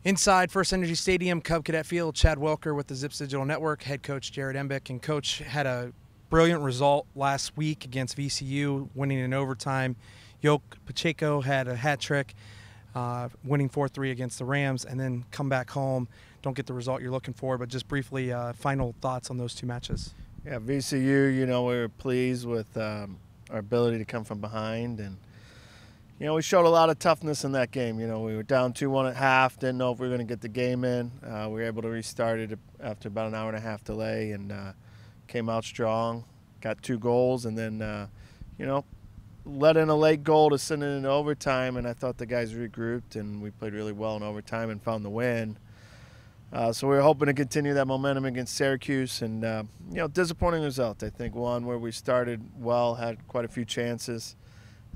Inside First Energy Stadium, Cub Cadet Field, Chad Welker with the Zips Digital Network, head coach Jared Embick. And Coach had a brilliant result last week against VCU, winning in overtime. Yoke Pacheco had a hat trick, winning 4-3 against the Rams, and then come back home. Don't get the result you're looking for, but just briefly, final thoughts on those two matches. Yeah, VCU, we were pleased with our ability to come from behind, and we showed a lot of toughness in that game. We were down 2-1 at half, didn't know if we were going to get the game in. We were able to restart it after about an hour and a half delay, and came out strong, got 2 goals, and then, let in a late goal to send it into overtime, and I thought the guys regrouped, and we played really well in overtime and found the win. So we were hoping to continue that momentum against Syracuse, and, disappointing result. I think one where we started well, had quite a few chances.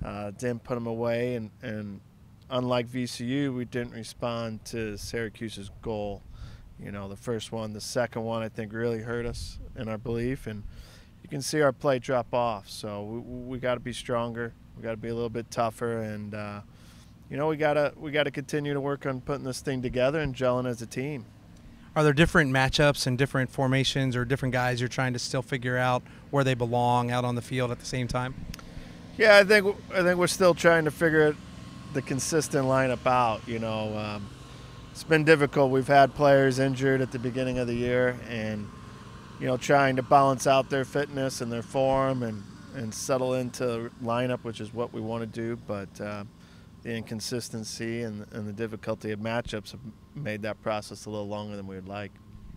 Didn't put them away, and unlike VCU, we didn't respond to Syracuse's goal. The first one, the second one, I think really hurt us in our belief, and you can see our play drop off. So we got to be stronger. We got to be a little bit tougher, and we got to continue to work on putting this thing together and gelling as a team. Are there different matchups and different formations or different guys you're trying to still figure out where they belong out on the field at the same time? Yeah, I think we're still trying to figure the consistent lineup out. It's been difficult. We've had players injured at the beginning of the year, and trying to balance out their fitness and their form and settle into lineup, which is what we want to do. But the inconsistency and the difficulty of matchups have made that process a little longer than we would like.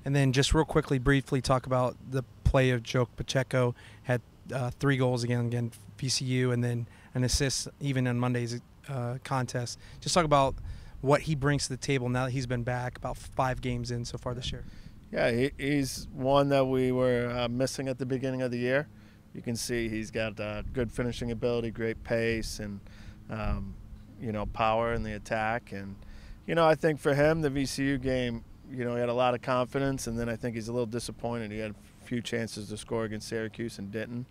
And then just real quickly, briefly talk about the play of Joke Pacheco. Had 3 goals again VCU, and then an assist even in Monday's contest. Just talk about what he brings to the table now that he's been back about 5 games in so far this year. Yeah, he's one that we were missing at the beginning of the year. You can see he's got good finishing ability, great pace, and power in the attack. And I think for him, the VCU game, he had a lot of confidence, and then I think he's a little disappointed. He had a few chances to score against Syracuse and didn't.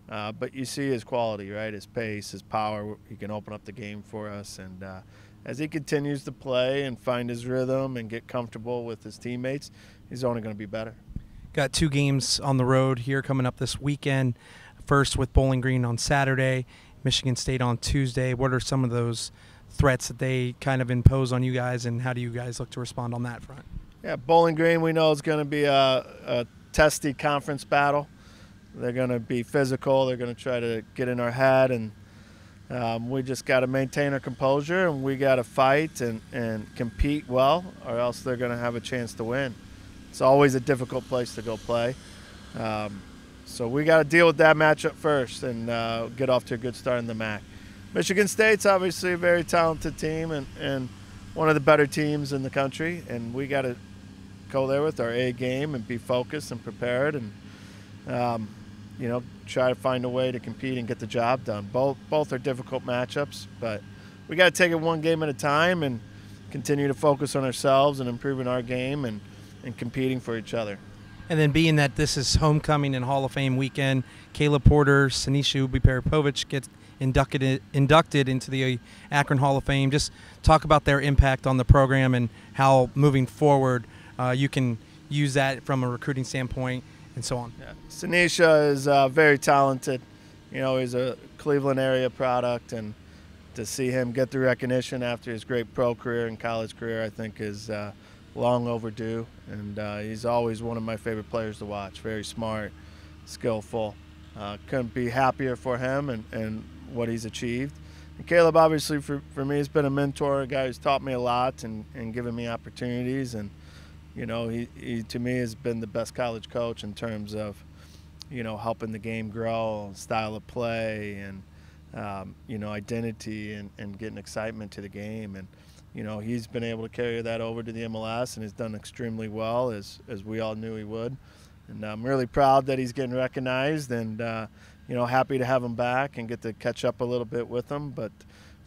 But you see his quality, right? His pace, his power. He can open up the game for us. And as he continues to play and find his rhythm and get comfortable with his teammates, he's only going to be better. Got 2 games on the road here coming up this weekend. First with Bowling Green on Saturday, Michigan State on Tuesday. What are some of those threats that they kind of impose on you guys, and how do you guys look to respond on that front? Yeah, Bowling Green we know is going to be a testy conference battle. They're going to be physical. They're going to try to get in our head, and we just got to maintain our composure, and we got to fight and compete well, or else they're going to have a chance to win. It's always a difficult place to go play. So we got to deal with that matchup first and get off to a good start in the MAC. Michigan State's obviously a very talented team and one of the better teams in the country, and we got to go there with our A game and be focused and prepared and try to find a way to compete and get the job done. Both are difficult matchups, but we got to take it one game at a time and continue to focus on ourselves and improving our game and competing for each other. And then being that this is homecoming and Hall of Fame weekend, Caleb Porter, Sinisha Ubi-Peripovich gets inducted into the Akron Hall of Fame. Just talk about their impact on the program and how moving forward you can use that from a recruiting standpoint and so on. Yeah. Sinisha is very talented. He's a Cleveland area product, and to see him get the recognition after his great pro career and college career, I think is long overdue. And he's always one of my favorite players to watch. Very smart, skillful. Couldn't be happier for him and what he's achieved. And Caleb, obviously, for me, has been a mentor, a guy who's taught me a lot and given me opportunities. And he to me has been the best college coach in terms of helping the game grow, style of play, and identity and getting excitement to the game. And he's been able to carry that over to the MLS and has done extremely well, as we all knew he would. And I'm really proud that he's getting recognized, and happy to have him back and get to catch up a little bit with him. But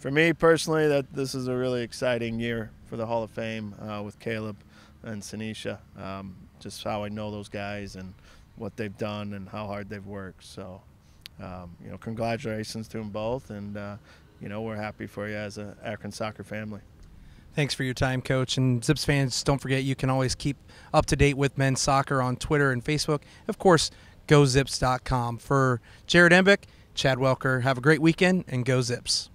for me personally, that this is a really exciting year for the Hall of Fame with Caleb and Sinisha. Just how I know those guys and what they've done and how hard they've worked. So, congratulations to them both, and we're happy for you as an Akron soccer family. Thanks for your time, Coach. And Zips fans, don't forget you can always keep up to date with men's soccer on Twitter and Facebook. Of course, GoZips.com. For Jared Embick, Chad Welker, have a great weekend and go Zips.